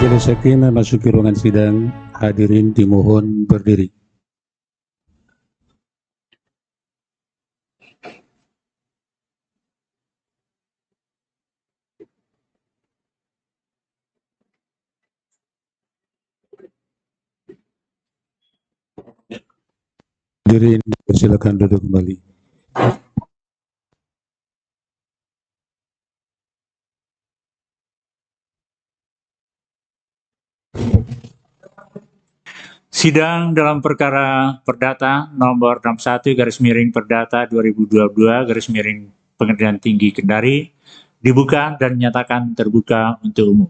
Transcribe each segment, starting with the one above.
Majelis Hakim memasuki ruangan sidang. Hadirin dimohon berdiri. Hadirin silakan duduk kembali. Sidang dalam perkara perdata nomor 61/Perdata 2022 Pengadilan Tinggi Kendari dibuka dan dinyatakan terbuka untuk umum.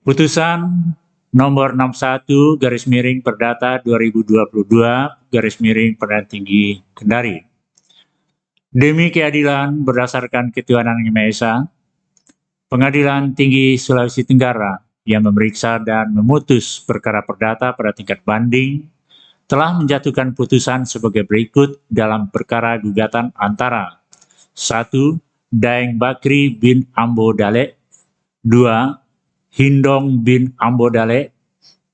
Putusan nomor 61/Perdata 2022 Pengadilan Tinggi Kendari. Demi keadilan berdasarkan ketuhanan Yang Maha Esa, Pengadilan Tinggi Sulawesi Tenggara yang memeriksa dan memutus perkara perdata pada tingkat banding telah menjatuhkan putusan sebagai berikut dalam perkara gugatan antara 1. Daeng Bakri bin Ambo Dalek, 2. Hindong bin Ambo Dalek,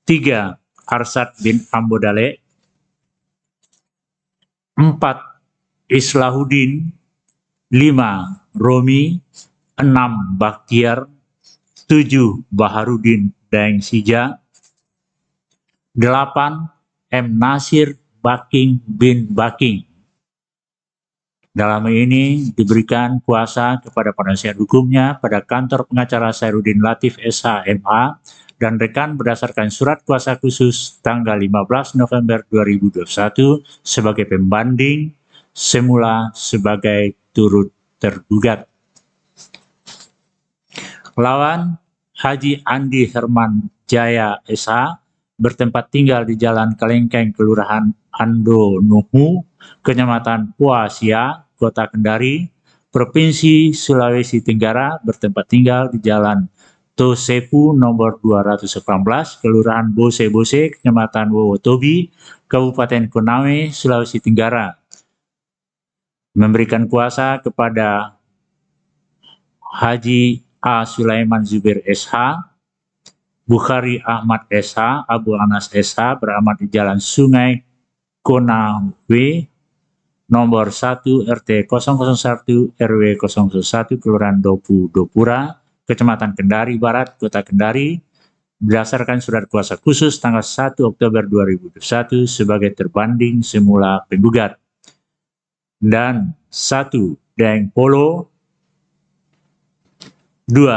3. Arsad bin Ambo Dalek, 4. Islahuddin, 5. Romi, 6. Bakhtiar, 7. Baharudin Daeng Sija, 8. M. Nasir Baking bin Baking. Dalam ini diberikan kuasa kepada penasihat hukumnya pada kantor pengacara Sairuddin Latif SH MA dan rekan berdasarkan surat kuasa khusus tanggal 15 November 2021 sebagai pembanding semula sebagai turut tergugat. Lawan Haji Andi Herman Jaya SH bertempat tinggal di Jalan Kalengkeng, Kelurahan Ando Nuhu, Kecamatan Puasia, Kota Kendari, Provinsi Sulawesi Tenggara, bertempat tinggal di Jalan Tosepu nomor 218, Kelurahan Bose-Bose, Kecamatan Wowotobi, Kabupaten Konawe, Sulawesi Tenggara. Memberikan kuasa kepada Haji A. Sulaiman Zubair SH, Bukhari Ahmad SH, Abu Anas SH beralamat di Jalan Sungai Konawe, nomor 1 RT 001 RW 001, Kelurahan Dopu Dopura, Kecamatan Kendari Barat, Kota Kendari, berdasarkan surat kuasa khusus tanggal 1 Oktober 2021 sebagai terbanding semula penggugat. Dan 1. Daeng Polo, 2.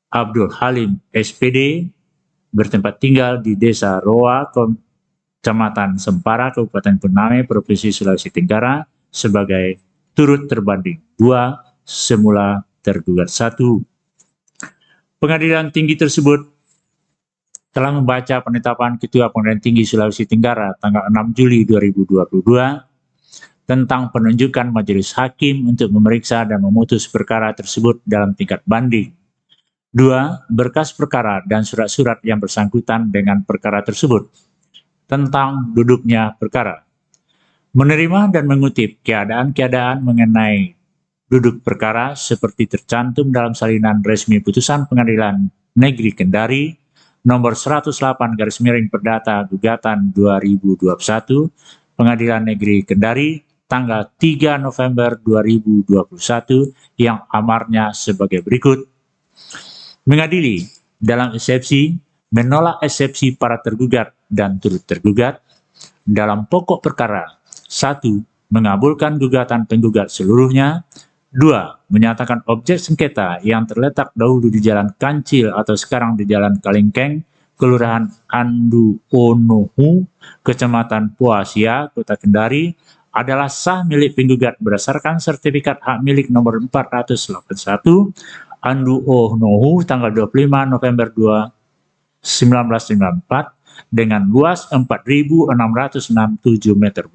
Abdul Halim SPD bertempat tinggal di Desa Roa, Kecamatan Sempara, Kabupaten Konawe, Provinsi Sulawesi Tenggara sebagai turut terbanding. 2. Semula tergugat. 1. Pengadilan tinggi tersebut telah membaca penetapan Ketua Pengadilan Tinggi Sulawesi Tenggara tanggal 6 Juli 2022 tentang penunjukan majelis hakim untuk memeriksa dan memutus perkara tersebut dalam tingkat banding. 2. Berkas perkara dan surat-surat yang bersangkutan dengan perkara tersebut. Tentang duduknya perkara. Menerima dan mengutip keadaan-keadaan mengenai duduk perkara seperti tercantum dalam salinan resmi putusan Pengadilan Negeri Kendari nomor 108/Perdata Gugatan 2021 Pengadilan Negeri Kendari tanggal 3 November 2021 yang amarnya sebagai berikut. Mengadili dalam eksepsi, menolak eksepsi para tergugat dan turut tergugat dalam pokok perkara. 1. Mengabulkan gugatan penggugat seluruhnya. 2. Menyatakan objek sengketa yang terletak dahulu di Jalan Kancil atau sekarang di Jalan Kalengkeng, Kelurahan Andu Onohu, Kecamatan Puasia, Kota Kendari, adalah sah milik penggugat berdasarkan sertifikat hak milik nomor 481 Andu Onohu tanggal 25 November 1994 dengan luas 4.667 meter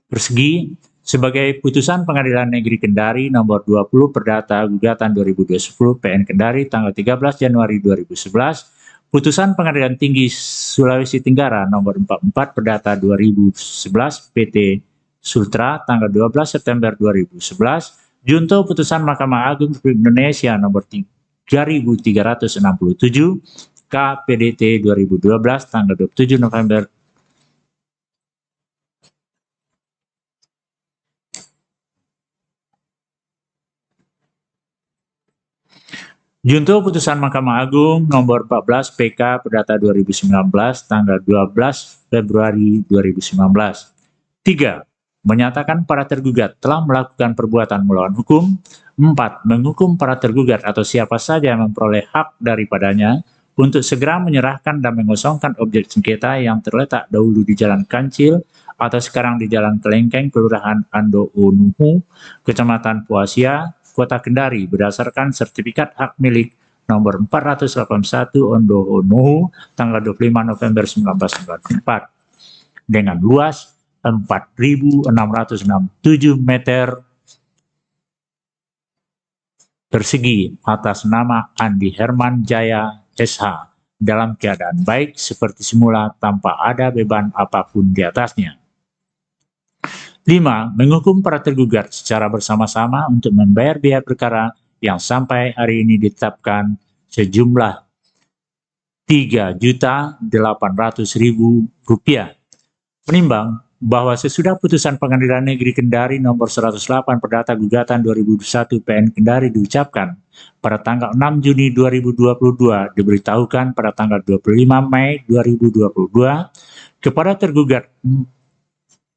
persegi sebagai putusan Pengadilan Negeri Kendari nomor 20 Perdata Gugatan 2020 PN Kendari tanggal 13 Januari 2011, putusan Pengadilan Tinggi Sulawesi Tenggara nomor 44 Perdata 2011 PT Sultra tanggal 12 September 2011, Junto Putusan Mahkamah Agung Republik Indonesia nomor 3367, KPDT 2012 tanggal 27 November Junto Putusan Mahkamah Agung nomor 14 PK Perdata 2019 tanggal 12 Februari 2019. 3. Menyatakan para tergugat telah melakukan perbuatan melawan hukum. 4. Menghukum para tergugat atau siapa saja yang memperoleh hak daripadanya untuk segera menyerahkan dan mengosongkan objek sengketa yang terletak dahulu di Jalan Kancil atau sekarang di Jalan Kelengkeng, Kelurahan Ando Onuhu, Kecamatan Puasia, Kota Kendari berdasarkan sertifikat hak milik nomor 481 Ondo Onuhu tanggal 25 November 1994 dengan luas 4.667 meter persegi atas nama Andi Herman Jaya SH dalam keadaan baik seperti semula tanpa ada beban apapun di atasnya. 5. Menghukum para tergugat secara bersama-sama untuk membayar biaya perkara yang sampai hari ini ditetapkan sejumlah Rp3.800.000. Menimbang bahwa sesudah putusan Pengadilan Negeri Kendari nomor 108 Perdata Gugatan 2021 PN Kendari diucapkan pada tanggal 6 Juni 2022 diberitahukan pada tanggal 25 Mei 2022 kepada tergugat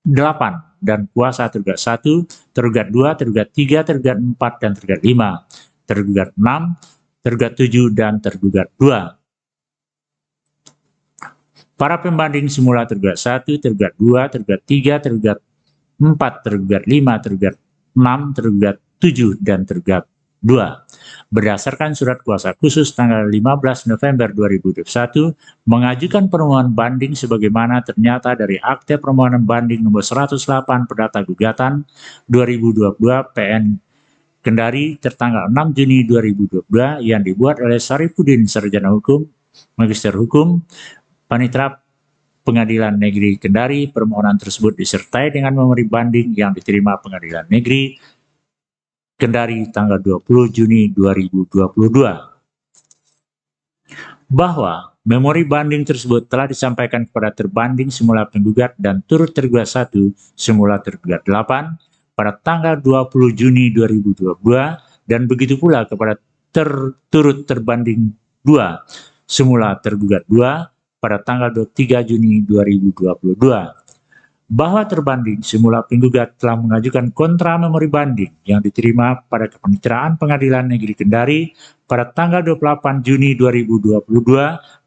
8 dan kuasa tergugat 1, tergugat 2, tergugat 3, tergugat 4, dan tergugat 5, tergugat 6, tergugat 7, dan tergugat 2. Para pembanding semula tergugat 1, tergugat 2, tergugat 3, tergugat 4, tergugat 5, tergugat 6, tergugat 7, dan tergugat 2. Berdasarkan surat kuasa khusus tanggal 15 November 2021 mengajukan permohonan banding sebagaimana ternyata dari akte permohonan banding nomor 108 Perdata Gugatan 2022 PN Kendari tertanggal 6 Juni 2022 yang dibuat oleh Sarifudin Sarjana Hukum, Magister Hukum, Panitera Pengadilan Negeri Kendari. Permohonan tersebut disertai dengan memori banding yang diterima Pengadilan Negeri Kendari tanggal 20 Juni 2022. Bahwa memori banding tersebut telah disampaikan kepada terbanding semula penggugat dan turut tergugat 1 semula tergugat 8 pada tanggal 20 Juni 2022 dan begitu pula kepada turut terbanding 2 semula tergugat 2 pada tanggal 23 Juni 2022. Bahwa terbanding semula penggugat telah mengajukan kontra memori banding yang diterima pada Kepaniteraan Pengadilan Negeri Kendari pada tanggal 28 Juni 2022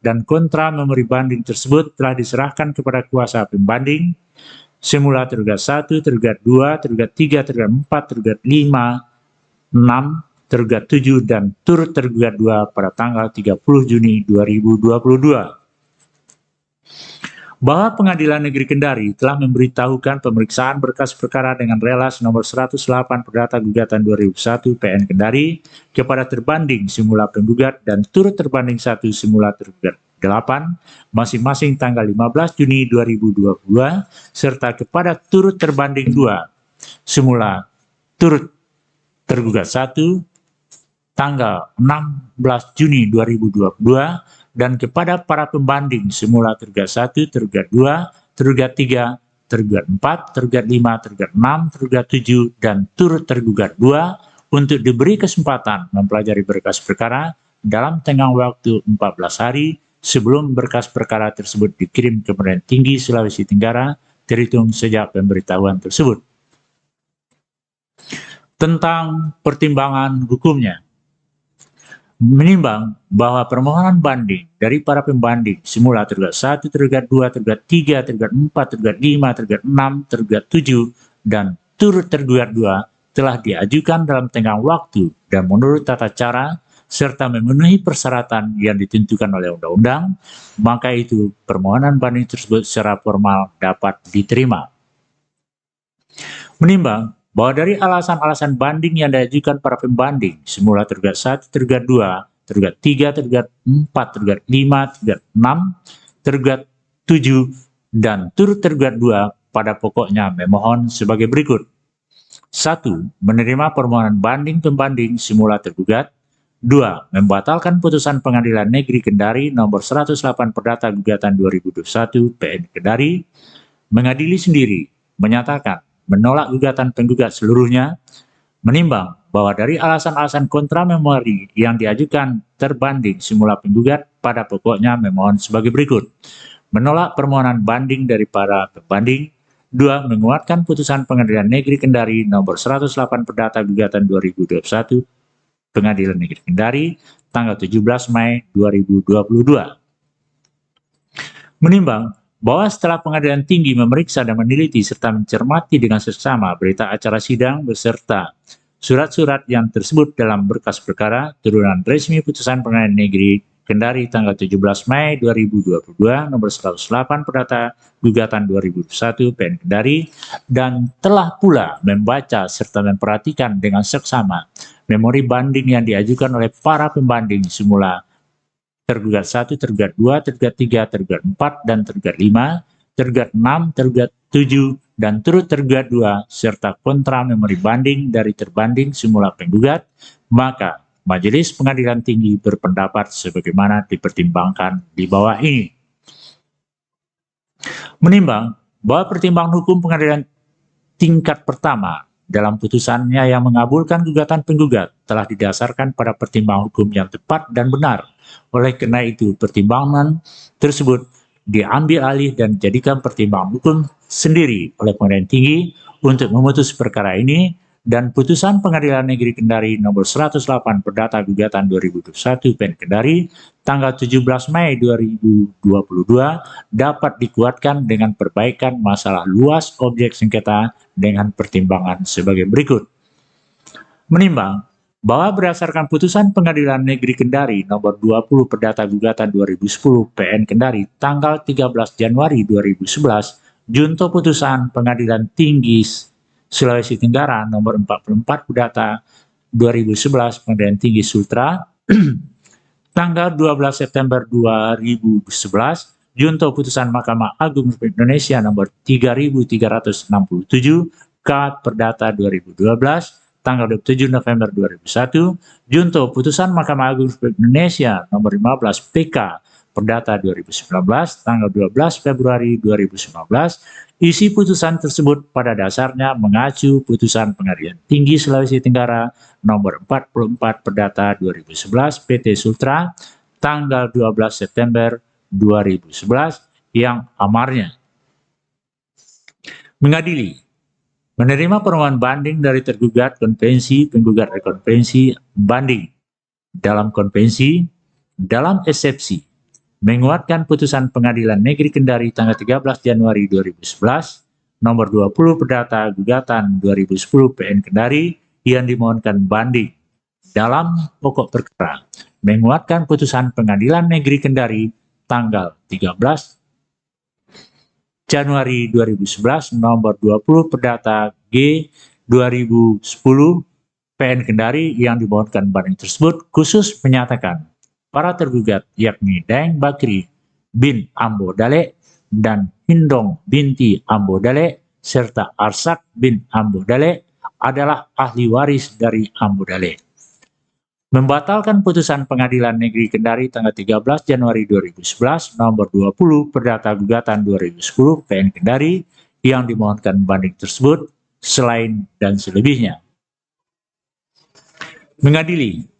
dan kontra memori banding tersebut telah diserahkan kepada kuasa pembanding semula tergugat 1, tergugat 2, tergugat 3, tergugat 4, tergugat 5, 6, tergugat 7, dan turut tergugat 2 pada tanggal 30 Juni 2022. Bahwa Pengadilan Negeri Kendari telah memberitahukan pemeriksaan berkas perkara dengan relas nomor 108 Perdata Gugatan 2001 PN Kendari kepada terbanding semula penggugat dan turut terbanding 1 semula tergugat 8 masing-masing tanggal 15 Juni 2022 serta kepada turut terbanding 2 semula turut tergugat 1 tanggal 16 Juni 2022 dan kepada para pembanding semula tergugat 1, tergugat 2, tergugat 3, tergugat 4, tergugat 5, tergugat 6, tergugat 7, dan turut tergugat 2 untuk diberi kesempatan mempelajari berkas perkara dalam tenggang waktu 14 hari sebelum berkas perkara tersebut dikirim ke Pengadilan Tinggi Sulawesi Tenggara terhitung sejak pemberitahuan tersebut. Tentang pertimbangan hukumnya, menimbang bahwa permohonan banding dari para pembanding semula tergugat 1, tergugat 2, tergugat 3, tergugat 4, tergugat 5, tergugat 6, tergugat 7, dan turut tergugat 2 telah diajukan dalam tenggang waktu dan menurut tata cara serta memenuhi persyaratan yang ditentukan oleh undang-undang, maka itu permohonan banding tersebut secara formal dapat diterima. Menimbang bahwa dari alasan-alasan banding yang diajukan para pembanding semula tergugat 1, tergugat 2, tergugat 3, tergugat 4, tergugat 5, tergugat 6, tergugat 7, dan turut tergugat 2 pada pokoknya memohon sebagai berikut. 1. Menerima permohonan banding pembanding simula tergugat. 2. Membatalkan putusan Pengadilan Negeri Kendari nomor 108 Perdata Gugatan 2021 PN Kendari. Mengadili sendiri menyatakan menolak gugatan penggugat seluruhnya, menimbang bahwa dari alasan-alasan kontra memori yang diajukan terbanding simula penggugat pada pokoknya memohon sebagai berikut. Menolak permohonan banding dari para pembanding. 2. Menguatkan putusan Pengadilan Negeri Kendari nomor 108 Perdata Gugatan 2021 Pengadilan Negeri Kendari tanggal 17 Mei 2022. Menimbang bahwa setelah Pengadilan Tinggi memeriksa dan meneliti serta mencermati dengan seksama berita acara sidang beserta surat-surat yang tersebut dalam berkas perkara turunan resmi putusan Pengadilan Negeri Kendari tanggal 17 Mei 2022 nomor 108 Perdata Gugatan 2021 PN Kendari, dan telah pula membaca serta memperhatikan dengan seksama memori banding yang diajukan oleh para pembanding semula tergugat 1, tergugat 2, tergugat 3, tergugat 4, dan tergugat 5, tergugat 6, tergugat 7, dan turut tergugat 2, serta kontra memori banding dari terbanding semula penggugat, maka Majelis Pengadilan Tinggi berpendapat sebagaimana dipertimbangkan di bawah ini. Menimbang bahwa pertimbangan hukum pengadilan tingkat pertama dalam putusannya yang mengabulkan gugatan penggugat telah didasarkan pada pertimbangan hukum yang tepat dan benar. Oleh karena itu, pertimbangan tersebut diambil alih dan dijadikan pertimbangan hukum sendiri oleh Pengadilan Tinggi untuk memutus perkara ini, dan putusan Pengadilan Negeri Kendari nomor 108 Perdata Gugatan 2021 PN Kendari tanggal 17 Mei 2022 dapat dikuatkan dengan perbaikan masalah luas objek sengketa dengan pertimbangan sebagai berikut. Menimbang bahwa berdasarkan putusan Pengadilan Negeri Kendari nomor 20 Perdata Gugatan 2010 PN Kendari tanggal 13 Januari 2011, junto putusan Pengadilan Tinggi Sulawesi Tenggara nomor 44 Perdata 2011 Pengadilan Tinggi Sultra tanggal 12 September 2011, junto putusan Mahkamah Agung Republik Indonesia nomor 3367 K Perdata 2012 tanggal 27 November 2001, junto putusan Mahkamah Agung Republik Indonesia nomor 15 PK Perdata 2019 tanggal 12 Februari 2019, isi putusan tersebut pada dasarnya mengacu putusan Pengadilan Tinggi Sulawesi Tenggara nomor 44 Perdata 2011 PT Sultra tanggal 12 September 2011 yang amarnya mengadili menerima permohonan banding dari tergugat konvensi penggugat rekonvensi banding dalam konvensi dalam eksepsi menguatkan putusan Pengadilan Negeri Kendari tanggal 13 Januari 2011 nomor 20 Perdata Gugatan 2010 PN Kendari yang dimohonkan banding dalam pokok perkara, menguatkan putusan Pengadilan Negeri Kendari tanggal 13 Januari 2011 nomor 20 Perdata G 2010 PN Kendari yang dimohonkan banding tersebut khusus menyatakan para tergugat yakni Daeng Bakri bin Ambo Dale dan Hindong binti Ambo Dale serta Arsak bin Ambo Dale adalah ahli waris dari Ambo Dale. Membatalkan putusan Pengadilan Negeri Kendari tanggal 13 Januari 2011 nomor 20 Perdata Gugatan 2010 PN Kendari yang dimohonkan banding tersebut selain dan selebihnya. Mengadili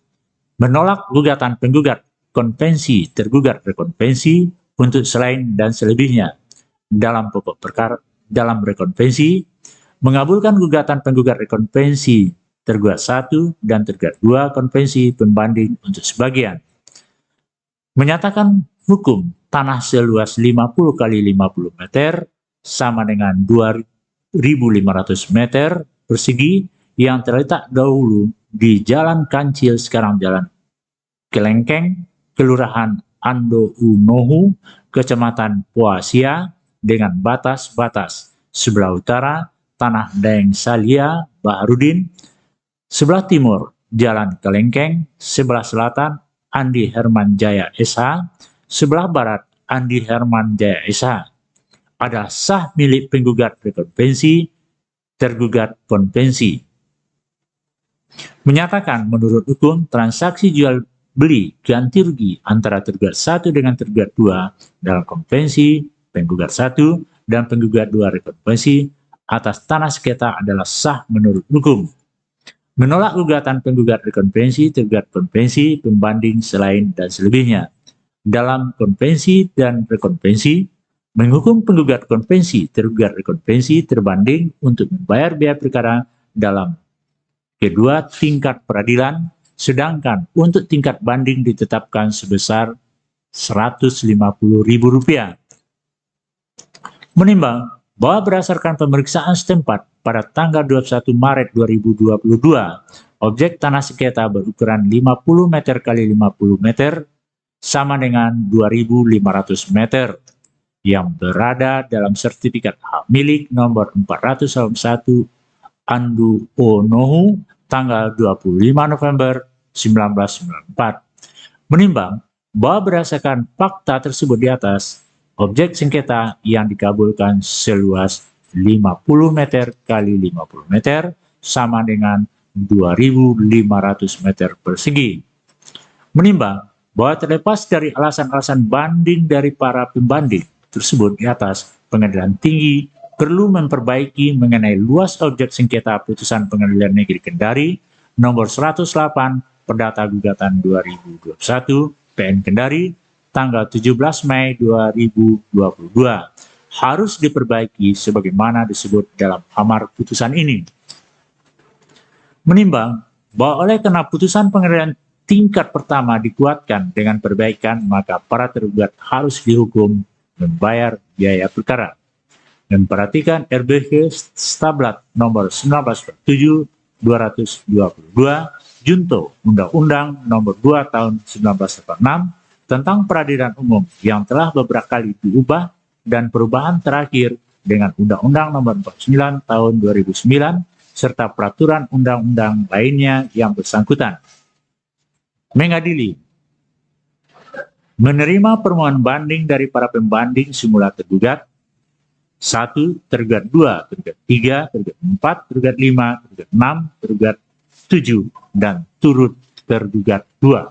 menolak gugatan penggugat konvensi tergugat rekonvensi untuk selain dan selebihnya dalam pokok perkara dalam rekonvensi, mengabulkan gugatan penggugat rekonvensi tergugat 1 dan tergugat 2 konvensi pembanding untuk sebagian, menyatakan hukum tanah seluas 50 kali 50 meter sama dengan 2.500 meter persegi yang terletak dahulu di Jalan Kancil sekarang Jalan Kelengkeng, Kelurahan Ando Unohu, Kecamatan Poasia, dengan batas-batas sebelah utara Tanah Daeng Salia Baharudin, sebelah timur Jalan Kelengkeng, sebelah selatan Andi Herman Jaya SH, sebelah barat Andi Herman Jaya SH. adalah sah milik penggugat rekonvensi, tergugat konvensi. Menyatakan menurut hukum transaksi jual beli ganti rugi antara tergugat 1 dengan tergugat 2 dalam konvensi penggugat 1 dan penggugat 2 rekonvensi atas tanah sengketa adalah sah menurut hukum. Menolak gugatan penggugat rekonvensi, tergugat konvensi, pembanding selain dan selebihnya. Dalam konvensi dan rekonvensi, menghukum penggugat konvensi, tergugat rekonvensi, terbanding untuk membayar biaya perkara dalam kedua tingkat peradilan, sedangkan untuk tingkat banding ditetapkan sebesar Rp150.000. Menimbang bahwa berdasarkan pemeriksaan setempat pada tanggal 21 Maret 2022, objek tanah sengketa berukuran 50 meter kali 50 meter sama dengan 2.500 meter yang berada dalam sertifikat hak milik nomor 401 Andu Onohu tanggal 25 November 1994. Menimbang bahwa berdasarkan fakta tersebut di atas, objek sengketa yang dikabulkan seluas 50 meter kali 50 meter sama dengan 2.500 meter persegi. Menimbang bahwa terlepas dari alasan-alasan banding dari para pembanding tersebut di atas, Pengadilan Tinggi perlu memperbaiki mengenai luas objek sengketa putusan Pengadilan Negeri Kendari nomor 108 Perdata Gugatan 2021 PN Kendari tanggal 17 Mei 2022 harus diperbaiki sebagaimana disebut dalam amar putusan ini. Menimbang bahwa oleh karena putusan pengadilan tingkat pertama dikuatkan dengan perbaikan, maka para tergugat harus dihukum membayar biaya perkara. Dan perhatikan RBH Stablat nomor 19/7/222 Junto Undang-Undang nomor 2 tahun 1986 tentang peradilan umum yang telah beberapa kali diubah dan perubahan terakhir dengan Undang-Undang nomor 49 tahun 2009 serta peraturan undang-undang lainnya yang bersangkutan. Mengadili, menerima permohonan banding dari para pembanding semula tergugat 1, tergugat 2, tergugat 3, tergugat 4, tergugat 5, tergugat 6, tergugat 7, dan turut tergugat 2.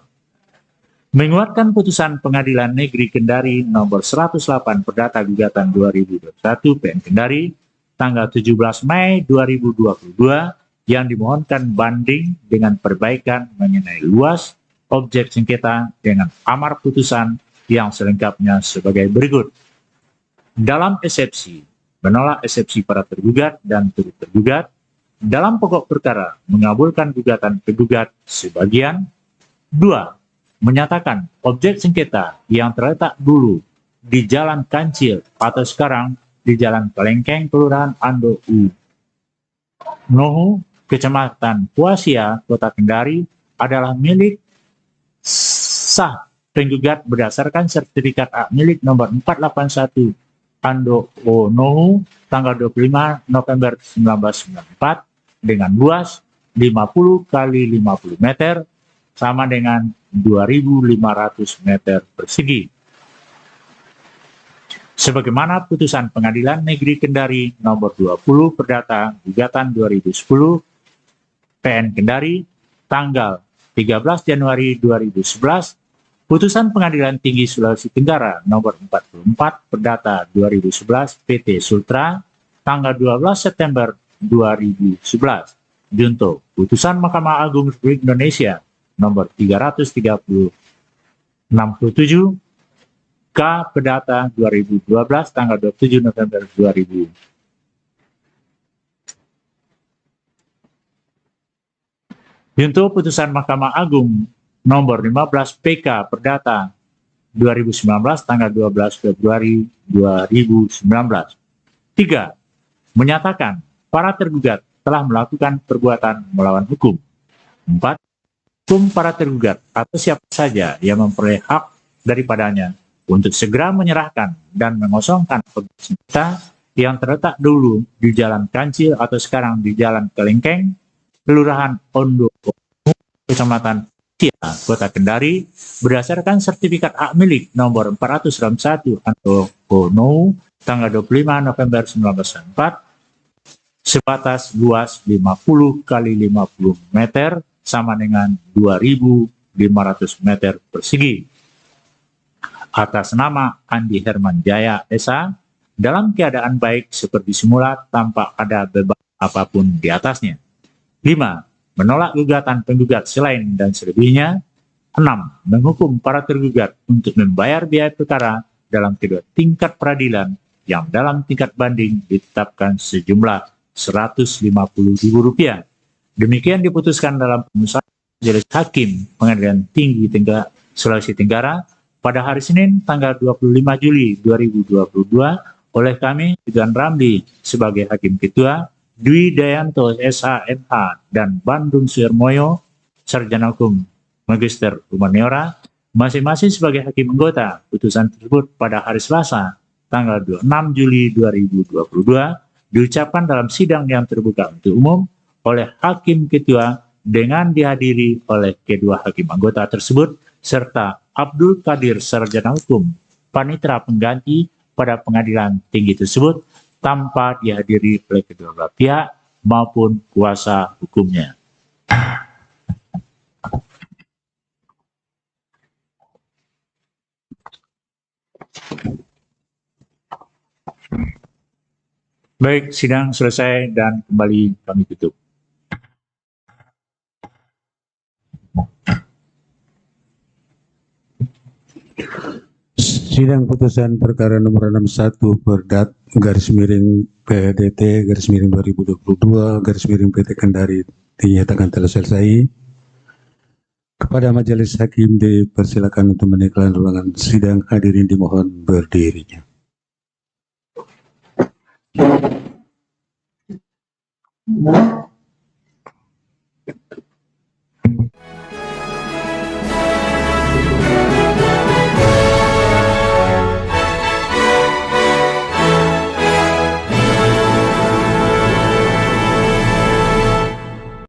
Menguatkan putusan Pengadilan Negeri Kendari nomor 108 Perdata Gugatan 2021 PN Kendari tanggal 17 Mei 2022 yang dimohonkan banding dengan perbaikan mengenai luas objek sengketa dengan amar putusan yang selengkapnya sebagai berikut. Dalam eksepsi, menolak eksepsi para tergugat dan turut tergugat. Dalam pokok perkara, mengabulkan gugatan tergugat sebagian. 2. Menyatakan objek sengketa yang terletak dulu di Jalan Kancil atau sekarang di Jalan Kelengkeng, Kelurahan Ando Nohu, Kecamatan Puasia, Kota Kendari adalah milik sah penggugat berdasarkan sertifikat hak milik nomor 481 Ando Onohu tanggal 25 November 1994 dengan luas 50 kali 50 meter sama dengan 2.500 meter persegi. Sebagaimana putusan Pengadilan Negeri Kendari nomor 20 Perdata Gugatan 2010 PN Kendari tanggal 13 Januari 2011, putusan Pengadilan Tinggi Sulawesi Tenggara nomor 44 Perdata 2011 PT Sultra tanggal 12 September 2011, junto putusan Mahkamah Agung Republik Indonesia nomor 367 K Perdata 2012 tanggal 27 November 2000. Junto putusan Mahkamah Agung nomor 15 PK Perdata 2019 tanggal 12 Februari 2019. 3. Menyatakan para tergugat telah melakukan perbuatan melawan hukum. 4. Hukum para tergugat atau siapa saja yang memperoleh hak daripadanya untuk segera menyerahkan dan mengosongkan objek sengketa yang terletak dulu di Jalan Kancil atau sekarang di Jalan Kelengkeng, Kelurahan Ondo, Kecamatan Puasia, Kota Kendari, berdasarkan sertifikat hak milik nomor 401 atau Ono tanggal 25 November 1994 sebatas luas 50 kali 50 meter sama dengan 2.500 meter persegi. Atas nama Andi Herman Jaya S.A. dalam keadaan baik seperti semula tanpa ada beban apapun di atasnya. 5. Menolak gugatan penggugat selain dan selebihnya. 6. Menghukum para tergugat untuk membayar biaya perkara dalam kedua tingkat peradilan yang dalam tingkat banding ditetapkan sejumlah Rp150.000. Demikian diputuskan dalam pemutusan Majelis Hakim Pengadilan Tinggi Sulawesi Tenggara pada hari Senin tanggal 25 Juli 2022 oleh kami, Ridwan Ramli sebagai Hakim Ketua, Dwi Dayanto SH.MH dan Bandung Suhermoyo, Sarjana Hukum Magister Humaniora, masing-masing sebagai Hakim Anggota. Putusan tersebut pada hari Selasa tanggal 26 Juli 2022 diucapkan dalam sidang yang terbuka untuk umum oleh Hakim Ketua dengan dihadiri oleh kedua Hakim Anggota tersebut serta Abdul Qadir Sarjana Hukum Panitera Pengganti pada pengadilan tinggi tersebut tanpa dihadiri oleh kedua belah pihak maupun kuasa hukumnya. Baik, sidang selesai dan kembali kami tutup. Sidang putusan perkara nomor 61 Perdat garis miring PDT garis miring 2022 garis miring PT Kendari dinyatakan telah selesai. Kepada Majelis Hakim dipersilakan untuk menaikkan ruangan sidang, hadirin dimohon berdiri. Nah.